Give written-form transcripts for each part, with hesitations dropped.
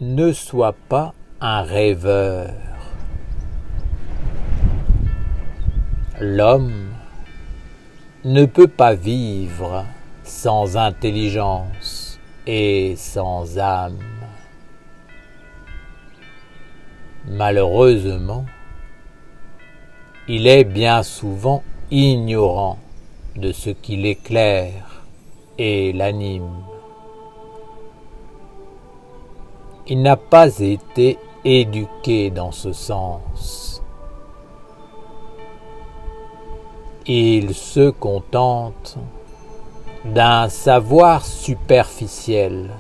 ne sois pas un rêveur. L'homme ne peut pas vivre sans intelligence et sans âme. Malheureusement, il est bien souvent ignorant de ce qui l'éclaire et l'anime. Il n'a pas été éduqué dans ce sens. Il se contente d'un savoir superficiel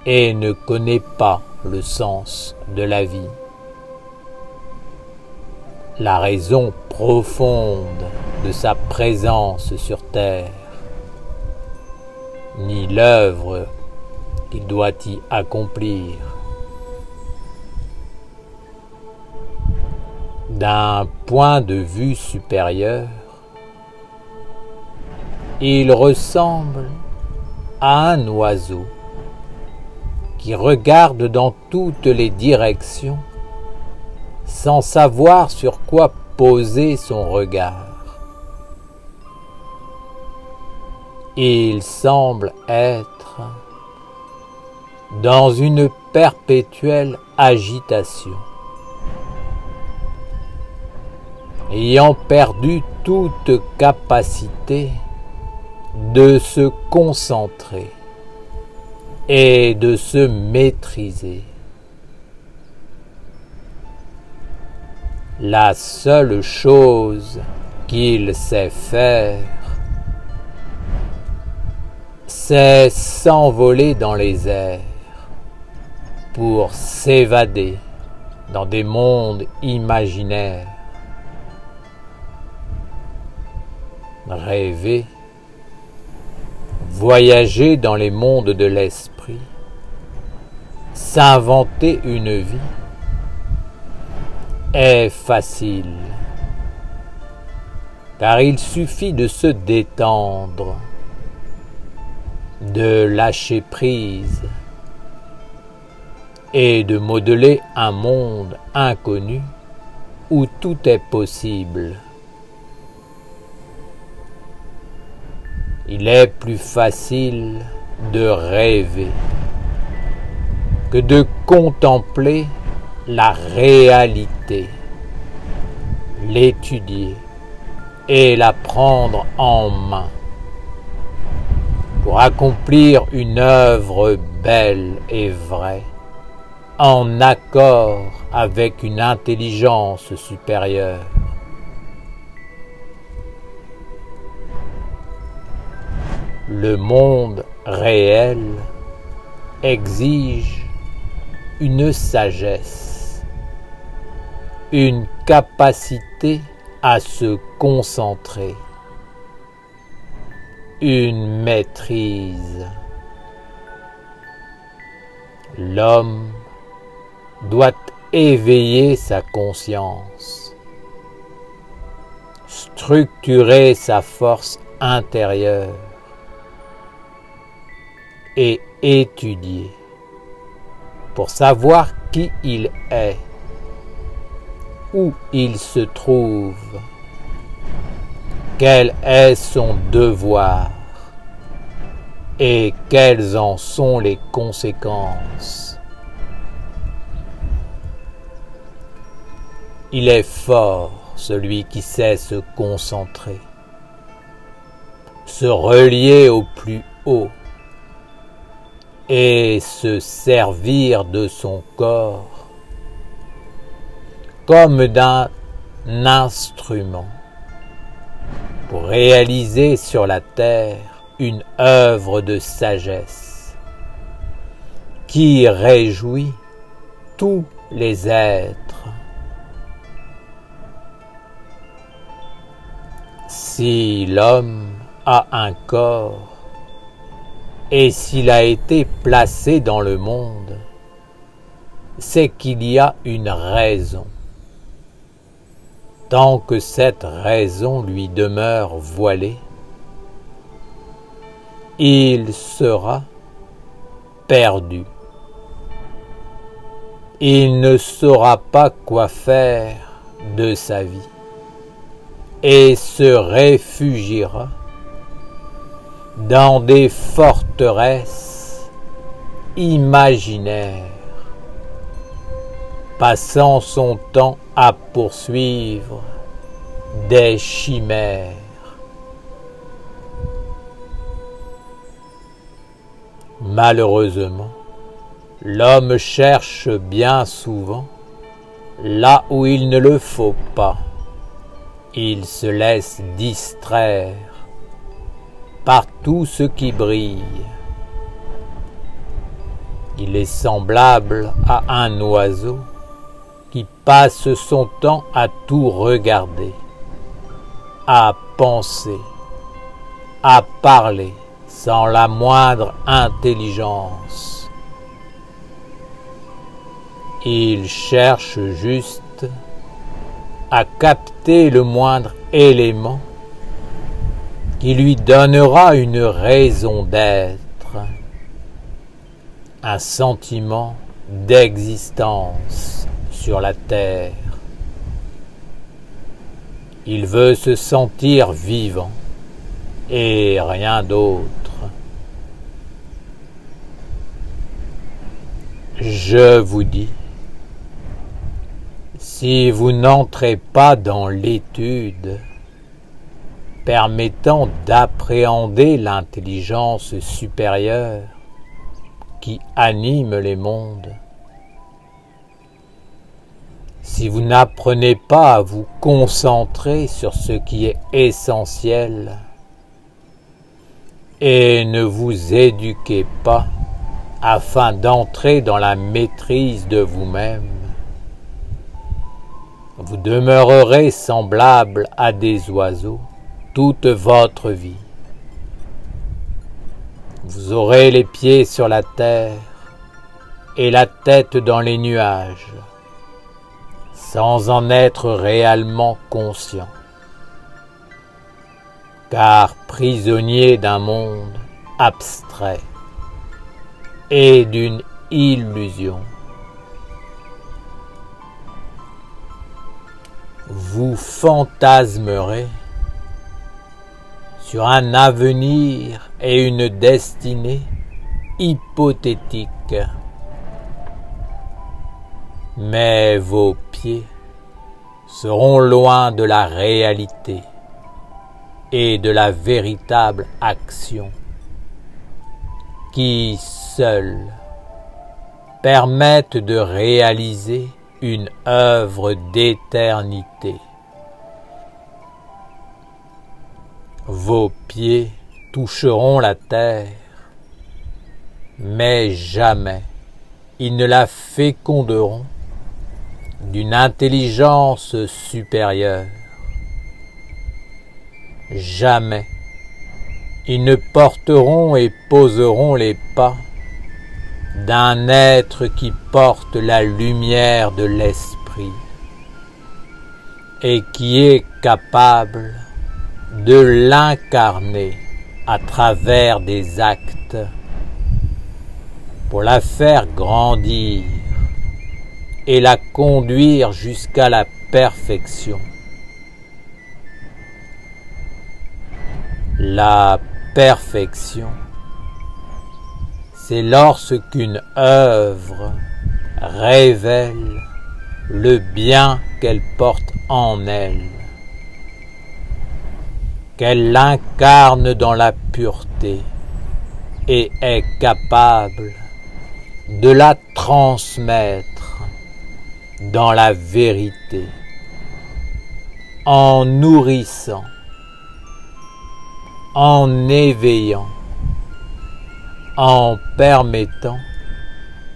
et ne connaît pas le sens de la vie, la raison profonde de sa présence sur terre, ni l'œuvre qu'il doit y accomplir. D'un point de vue supérieur, il ressemble à un oiseau qui regarde dans toutes les directions sans savoir sur quoi poser son regard. Il semble être dans une perpétuelle agitation, ayant perdu toute capacité de se concentrer et de se maîtriser. La seule chose qu'il sait faire, c'est s'envoler dans les airs pour s'évader dans des mondes imaginaires. Rêver, voyager dans les mondes de l'esprit, s'inventer une vie est facile, car il suffit de se détendre, de lâcher prise et de modeler un monde inconnu où tout est possible. Il est plus facile de rêver que de contempler la réalité, l'étudier et la prendre en main pour accomplir une œuvre belle et vraie, en accord avec une intelligence supérieure. Le monde réel exige une sagesse, une capacité à se concentrer, une maîtrise. L'homme doit éveiller sa conscience, structurer sa force intérieure et étudier pour savoir qui il est, où il se trouve, quel est son devoir et quelles en sont les conséquences. Il est fort celui qui sait se concentrer, se relier au plus haut et se servir de son corps comme d'un instrument pour réaliser sur la terre une œuvre de sagesse qui réjouit tous les êtres. Si l'homme a un corps et s'il a été placé dans le monde, c'est qu'il y a une raison. Tant que cette raison lui demeure voilée, il sera perdu il ne saura pas quoi faire de sa vie et se réfugiera dans des forteresses imaginaires, passant son temps à poursuivre des chimères. Malheureusement, l'homme cherche bien souvent là où il ne le faut pas. Il se laisse distraire par tout ce qui brille. Il est semblable à un oiseau qui passe son temps à tout regarder, à penser, à parler sans la moindre intelligence. Il cherche juste à capter le moindre élément qui lui donnera une raison d'être, un sentiment d'existence sur la terre. Il veut se sentir vivant et rien d'autre. Je vous dis, si vous n'entrez pas dans l'étude permettant d'appréhender l'intelligence supérieure qui anime les mondes, si vous n'apprenez pas à vous concentrer sur ce qui est essentiel et ne vous éduquez pas afin d'entrer dans la maîtrise de vous-même, vous demeurerez semblable à des oiseaux toute votre vie. Vous aurez les pieds sur la terre et la tête dans les nuages, sans en être réellement conscient, car prisonnier d'un monde abstrait et d'une illusion. Vous fantasmerez sur un avenir et une destinée hypothétique, mais vos pieds seront loin de la réalité et de la véritable action qui seuls permettent de réaliser une œuvre d'éternité. Vos pieds toucheront la terre, mais jamais ils ne la féconderont d'une intelligence supérieure. Jamais ils ne porteront et poseront les pas d'un être qui porte la lumière de l'esprit et qui est capable de l'incarner à travers des actes pour la faire grandir et la conduire jusqu'à la perfection. La perfection, c'est lorsqu'une œuvre révèle le bien qu'elle porte en elle, qu'elle l'incarne dans la pureté et est capable de la transmettre dans la vérité, en nourrissant, en éveillant, en permettant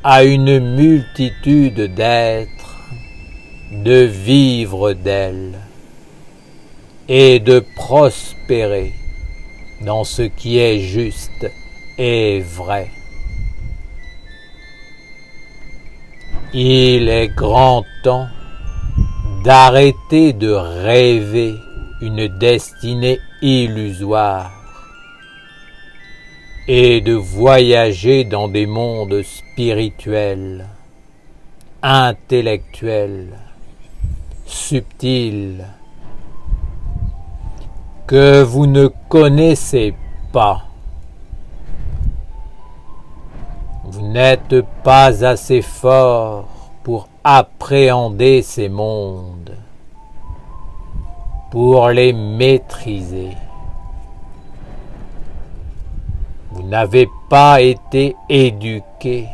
à une multitude d'êtres de vivre d'elle et de prospérer dans ce qui est juste et vrai. Il est grand temps d'arrêter de rêver une destinée illusoire et de voyager dans des mondes spirituels intellectuel, subtil, que vous ne connaissez pas. Vous n'êtes pas assez fort pour appréhender ces mondes, pour les maîtriser. Vous n'avez pas été éduqué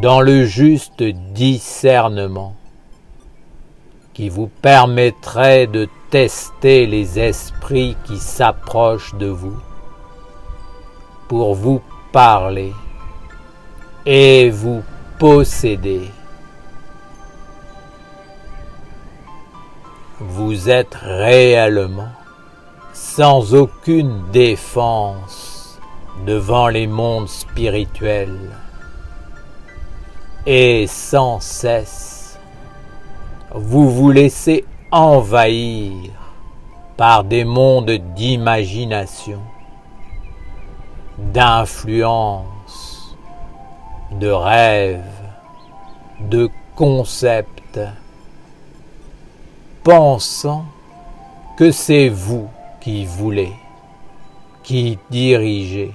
dans le juste discernement qui vous permettrait de tester les esprits qui s'approchent de vous pour vous parler et vous posséder. Vous êtes réellement sans aucune défense devant les mondes spirituels et sans cesse vous vous laissez envahir par des mondes d'imagination, d'influence, de rêves, de concepts, pensant que c'est vous qui voulez, qui dirigez,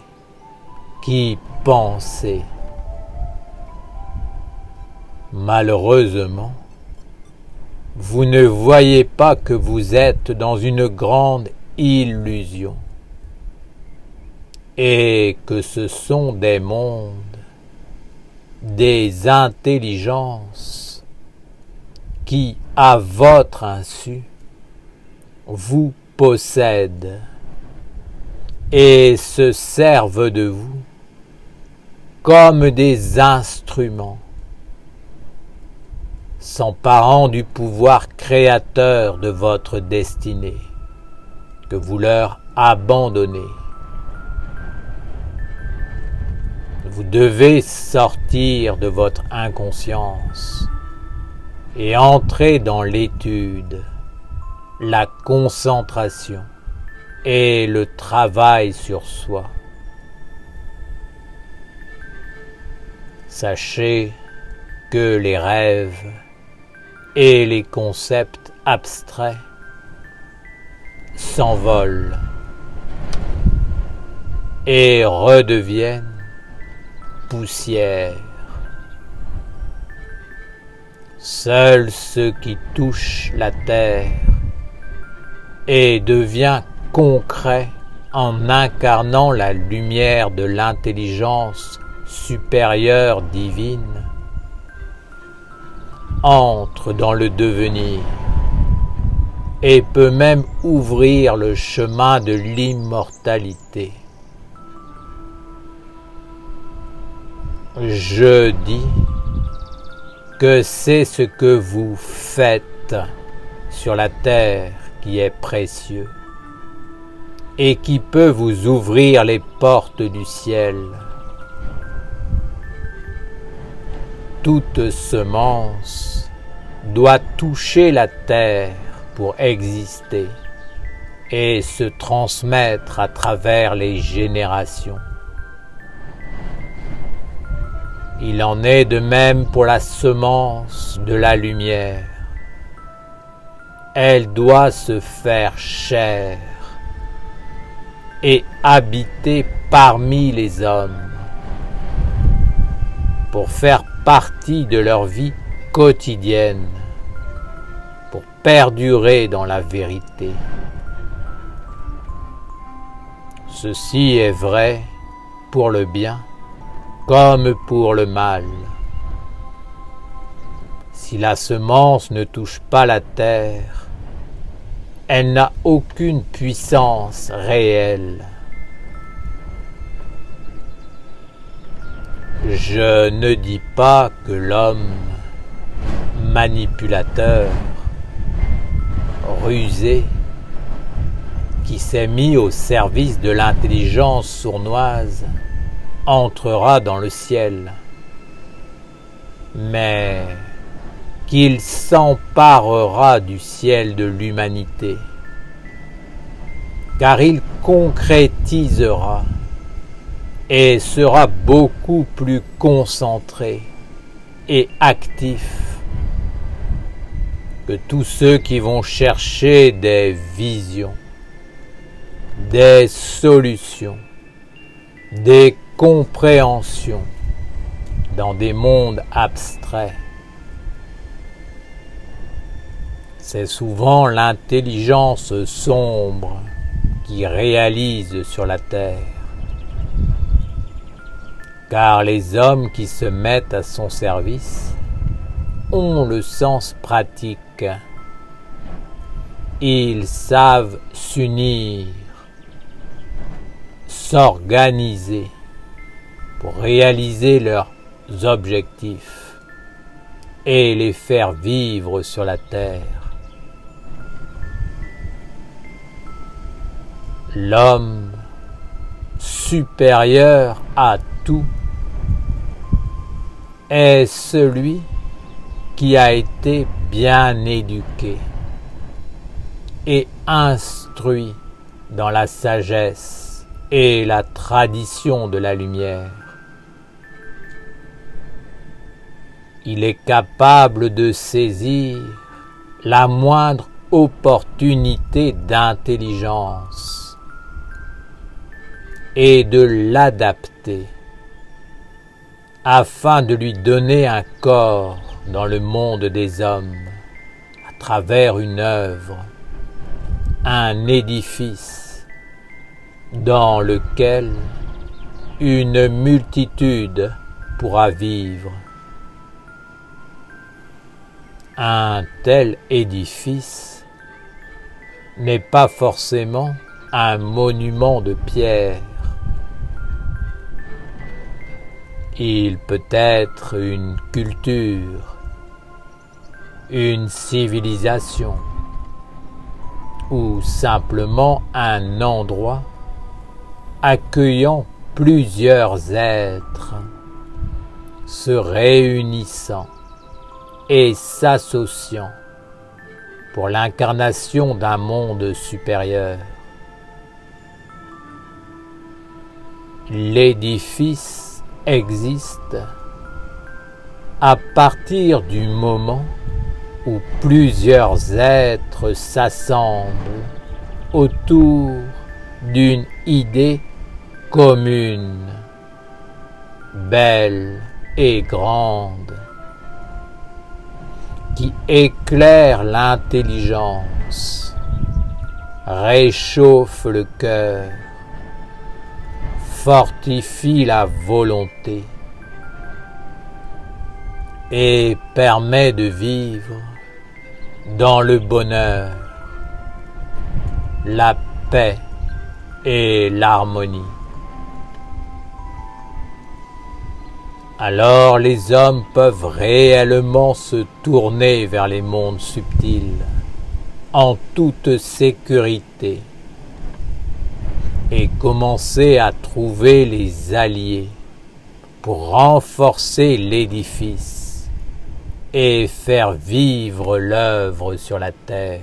qui pensez. Malheureusement, vous ne voyez pas que vous êtes dans une grande illusion et que ce sont des mondes, des intelligences qui, à votre insu, vous possèdent et se servent de vous comme des instruments, s'emparant du pouvoir créateur de votre destinée que vous leur abandonnez. Vous devez sortir de votre inconscience et entrer dans l'étude, la concentration et le travail sur soi. Sachez que les rêves et les concepts abstraits s'envolent et redeviennent poussière. Seul ce qui touche la terre et devient concret en incarnant la lumière de l'intelligence supérieure divine entre dans le devenir et peut même ouvrir le chemin de l'immortalité. Je dis que c'est ce que vous faites sur la terre qui est précieux et qui peut vous ouvrir les portes du ciel. Toute semence doit toucher la terre pour exister et se transmettre à travers les générations. Il en est de même pour la semence de la lumière. Elle doit se faire chair et habiter parmi les hommes pour faire partie de leur vie quotidienne, pour perdurer dans la vérité. Ceci est vrai pour le bien comme pour le mal. Si la semence ne touche pas la terre, elle n'a aucune puissance réelle. Je ne dis pas que l'homme manipulateur, rusé, qui s'est mis au service de l'intelligence sournoise, entrera dans le ciel, mais qu'il s'emparera du ciel de l'humanité, car il concrétisera et sera beaucoup plus concentré et actifs que tous ceux qui vont chercher des visions, des solutions, des compréhensions dans des mondes abstraits. C'est souvent l'intelligence sombre qui réalise sur la terre, car les hommes qui se mettent à son service ont le sens pratique. Ils savent s'unir, s'organiser pour réaliser leurs objectifs et les faire vivre sur la terre. L'homme supérieur à tout est celui qui a été bien éduqué et instruit dans la sagesse et la tradition de la lumière. Il est capable de saisir la moindre opportunité d'intelligence et de l'adapter afin de lui donner un corps dans le monde des hommes à travers une œuvre, un édifice dans lequel une multitude pourra vivre. Un tel édifice n'est pas forcément un monument de pierre. Il peut être une culture, une civilisation ou simplement un endroit accueillant plusieurs êtres, se réunissant et s'associant pour l'incarnation d'un monde supérieur. L'édifice existe à partir du moment où plusieurs êtres s'assemblent autour d'une idée commune, belle et grande, qui éclaire l'intelligence, réchauffe le cœur, fortifie la volonté et permet de vivre dans le bonheur, la paix et l'harmonie. Alors les hommes peuvent réellement se tourner vers les mondes subtils en toute sécurité et commencer à trouver les alliés pour renforcer l'édifice et faire vivre l'œuvre sur la terre.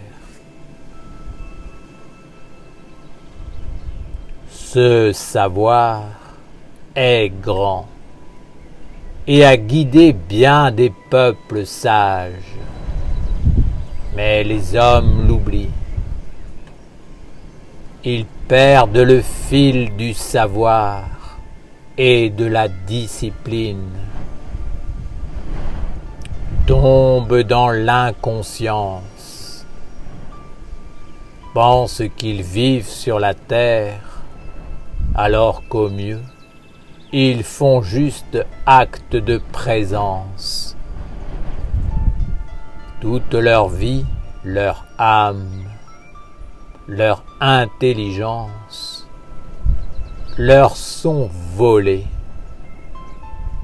Ce savoir est grand et a guidé bien des peuples sages, mais les hommes l'oublient. Ils perdent le fil du savoir et de la discipline, tombent dans l'inconscience, pensent qu'ils vivent sur la terre, alors qu'au mieux, ils font juste acte de présence. Toute leur vie, leur âme, leur intelligence leur sont volées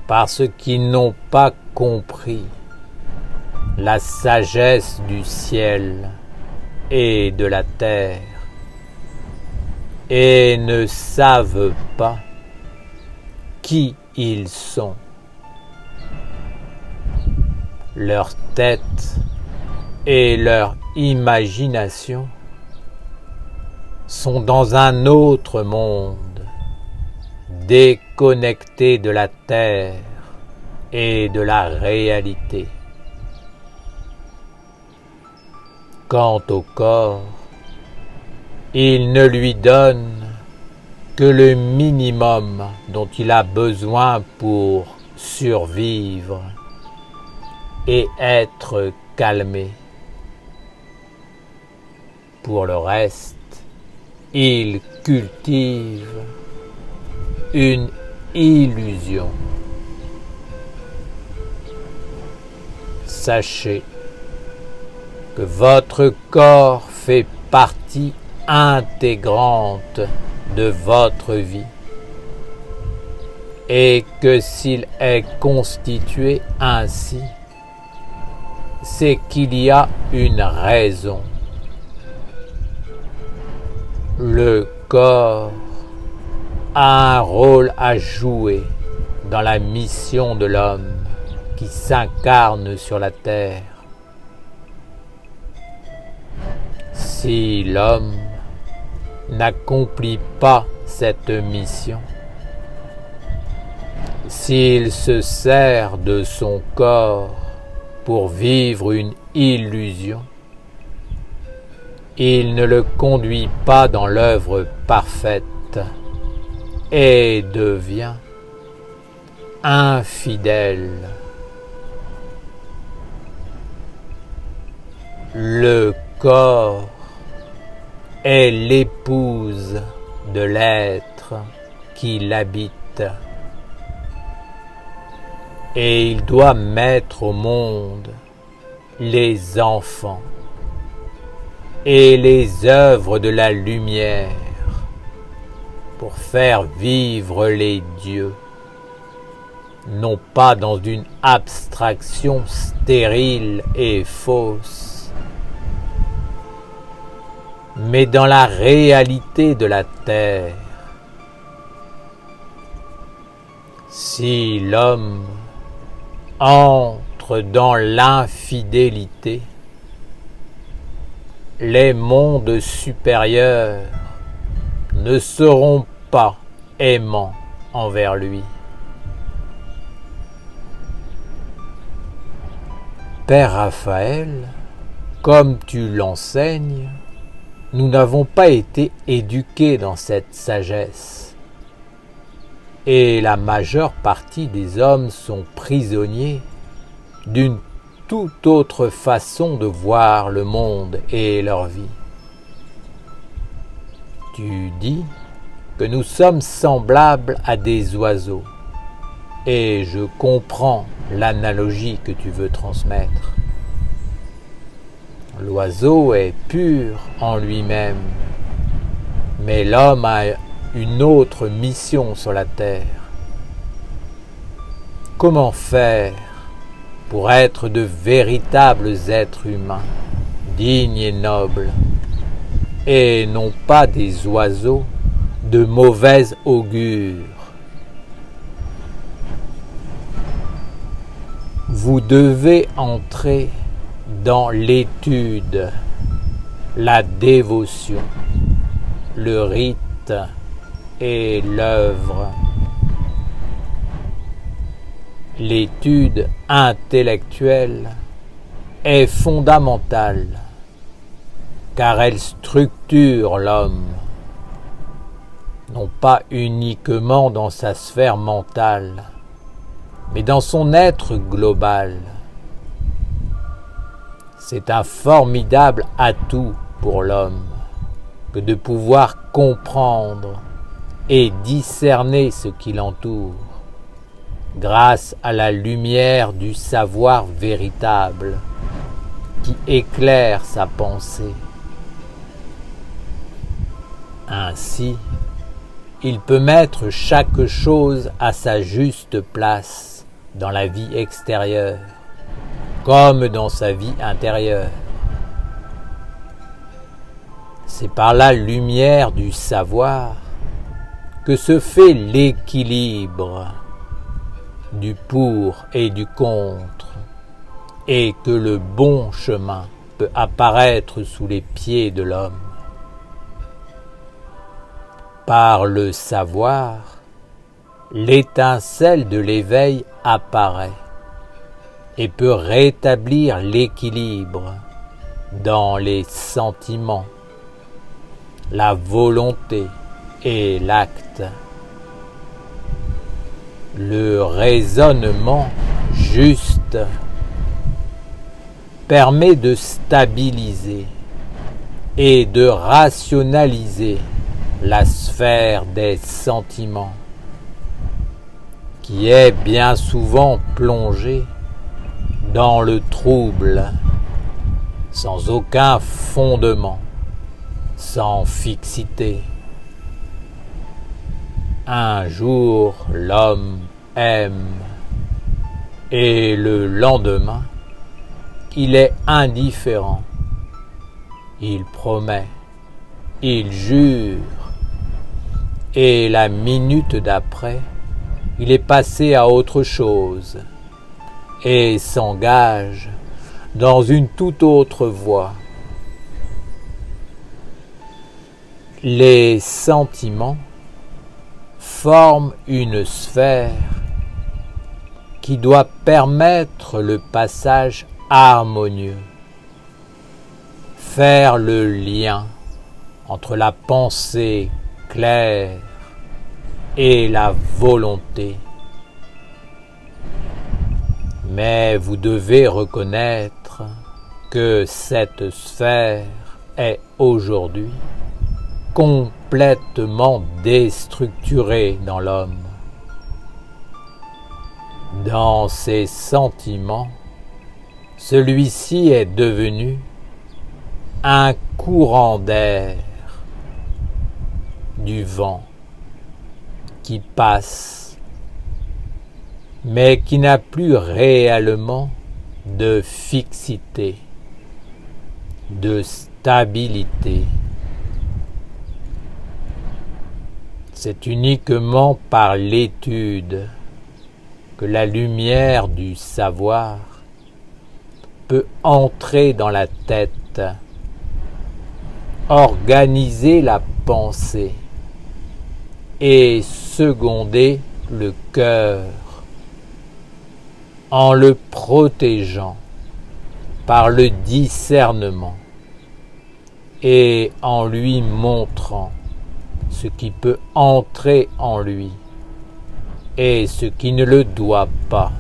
parce qu'ils n'ont pas compris la sagesse du ciel et de la terre et ne savent pas qui ils sont. Leur tête et leur imagination sont dans un autre monde, déconnectés de la terre et de la réalité. Quant au corps, il ne lui donne que le minimum dont il a besoin pour survivre et être calmé. Pour le reste, il cultive une illusion. Sachez que votre corps fait partie intégrante de votre vie et que s'il est constitué ainsi, c'est qu'il y a une raison. Le corps a un rôle à jouer dans la mission de l'homme qui s'incarne sur la terre. Si l'homme n'accomplit pas cette mission, s'il se sert de son corps pour vivre une illusion, il ne le conduit pas dans l'œuvre parfaite et devient infidèle. Le corps est l'épouse de l'être qui l'habite et il doit mettre au monde les enfants et les œuvres de la lumière pour faire vivre les dieux, non pas dans une abstraction stérile et fausse, mais dans la réalité de la terre. Si l'homme entre dans l'infidélité, les mondes supérieurs ne seront pas aimants envers lui. Père Raphaël, comme tu l'enseignes, nous n'avons pas été éduqués dans cette sagesse. Et la majeure partie des hommes sont prisonniers d'une toute autre façon de voir le monde et leur vie. Tu dis que nous sommes semblables à des oiseaux, et je comprends l'analogie que tu veux transmettre. L'oiseau est pur en lui-même, mais l'homme a une autre mission sur la terre. Comment faire pour être de véritables êtres humains, dignes et nobles, et non pas des oiseaux de mauvais augure? Vous devez entrer dans l'étude, la dévotion, le rite et l'œuvre. L'étude intellectuelle est fondamentale car elle structure l'homme, non pas uniquement dans sa sphère mentale, mais dans son être global. C'est un formidable atout pour l'homme que de pouvoir comprendre et discerner ce qui l'entoure grâce à la lumière du savoir véritable qui éclaire sa pensée. Ainsi, il peut mettre chaque chose à sa juste place dans la vie extérieure comme dans sa vie intérieure. C'est par la lumière du savoir que se fait l'équilibre du pour et du contre, et que le bon chemin peut apparaître sous les pieds de l'homme. Par le savoir, l'étincelle de l'éveil apparaît et peut rétablir l'équilibre dans les sentiments, la volonté et l'acte. Le raisonnement juste permet de stabiliser et de rationaliser la sphère des sentiments, qui est bien souvent plongée dans le trouble, sans aucun fondement, sans fixité. Un jour, l'homme aime, et le lendemain, il est indifférent. Il promet, il jure, et la minute d'après, il est passé à autre chose et s'engage dans une toute autre voie. Les sentiments forment une sphère qui doit permettre le passage harmonieux, faire le lien entre la pensée claire et la volonté. Mais vous devez reconnaître que cette sphère est aujourd'hui complètement déstructurée dans l'homme. Dans ses sentiments, celui-ci est devenu un courant d'air, du vent qui passe, mais qui n'a plus réellement de fixité, de stabilité. C'est uniquement par l'étude que la lumière du savoir peut entrer dans la tête, organiser la pensée et seconder le cœur en le protégeant par le discernement et en lui montrant ce qui peut entrer en lui et ce qui ne le doit pas.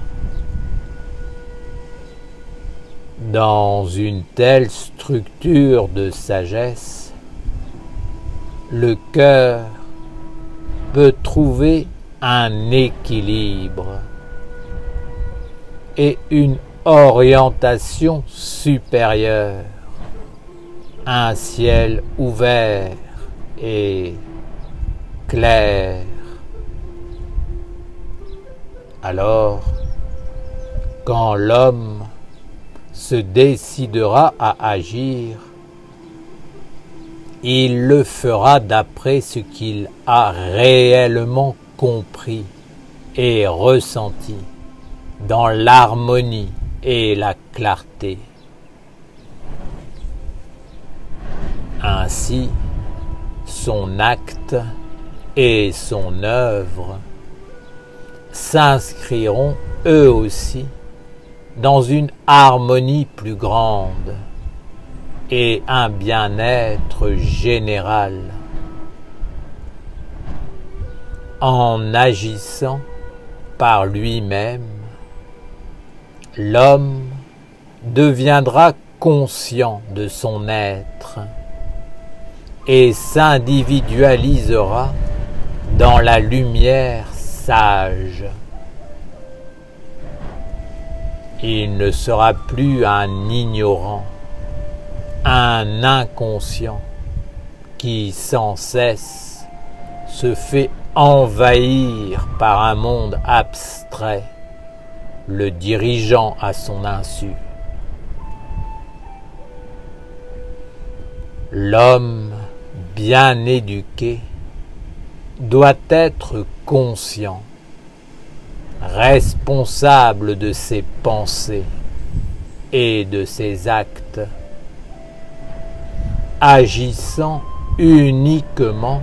Dans une telle structure de sagesse, le cœur peut trouver un équilibre et une orientation supérieure, un ciel ouvert et clair. Alors, quand l'homme se décidera à agir, il le fera d'après ce qu'il a réellement compris et ressenti dans l'harmonie et la clarté. Ainsi, son acte et son œuvre s'inscriront eux aussi dans une harmonie plus grande et un bien-être général. En agissant par lui-même, l'homme deviendra conscient de son être et s'individualisera dans la lumière sage. Il ne sera plus un ignorant, un inconscient qui sans cesse se fait envahir par un monde abstrait, le dirigeant à son insu. L'homme bien éduqué doit être conscient, responsable de ses pensées et de ses actes, agissant uniquement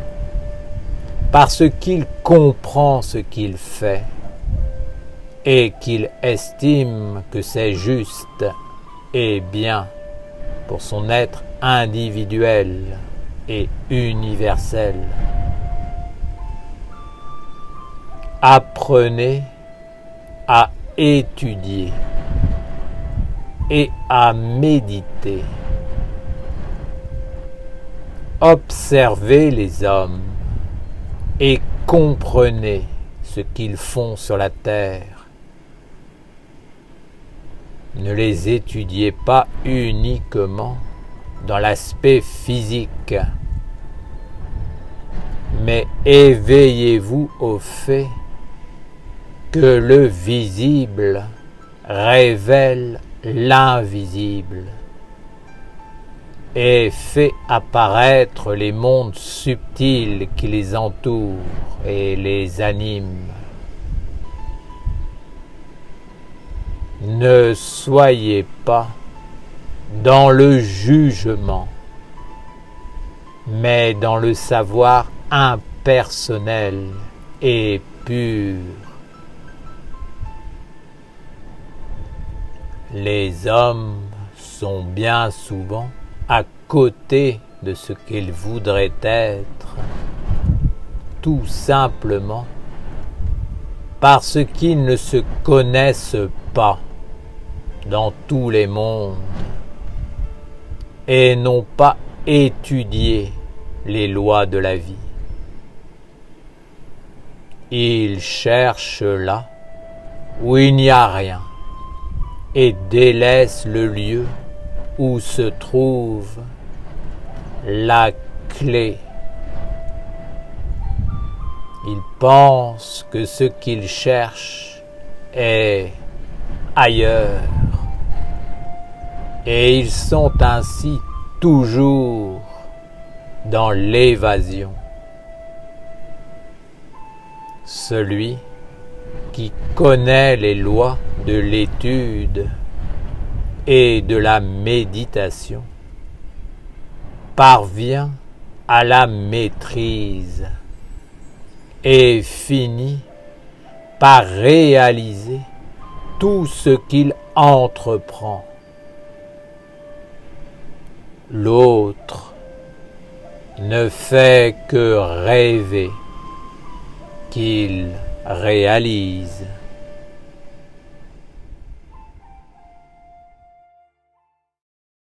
parce qu'il comprend ce qu'il fait et qu'il estime que c'est juste et bien pour son être individuel et universel. Apprenez à étudier et à méditer. Observez les hommes et comprenez ce qu'ils font sur la terre. Ne les étudiez pas uniquement dans l'aspect physique, mais éveillez-vous au fait que le visible révèle l'invisible et fait apparaître les mondes subtils qui les entourent et les animent. Ne soyez pas dans le jugement, mais dans le savoir impersonnel et pur. Les hommes sont bien souvent à côté de ce qu'ils voudraient être, tout simplement parce qu'ils ne se connaissent pas dans tous les mondes et n'ont pas étudié les lois de la vie. Ils cherchent là où il n'y a rien et délaissent le lieu où se trouve la clé. Ils pensent que ce qu'ils cherchent est ailleurs et ils sont ainsi toujours dans l'évasion. Celui qui connaît les lois de l'étude et de la méditation parvient à la maîtrise et finit par réaliser tout ce qu'il entreprend. L'autre ne fait que rêver qu'il réalise.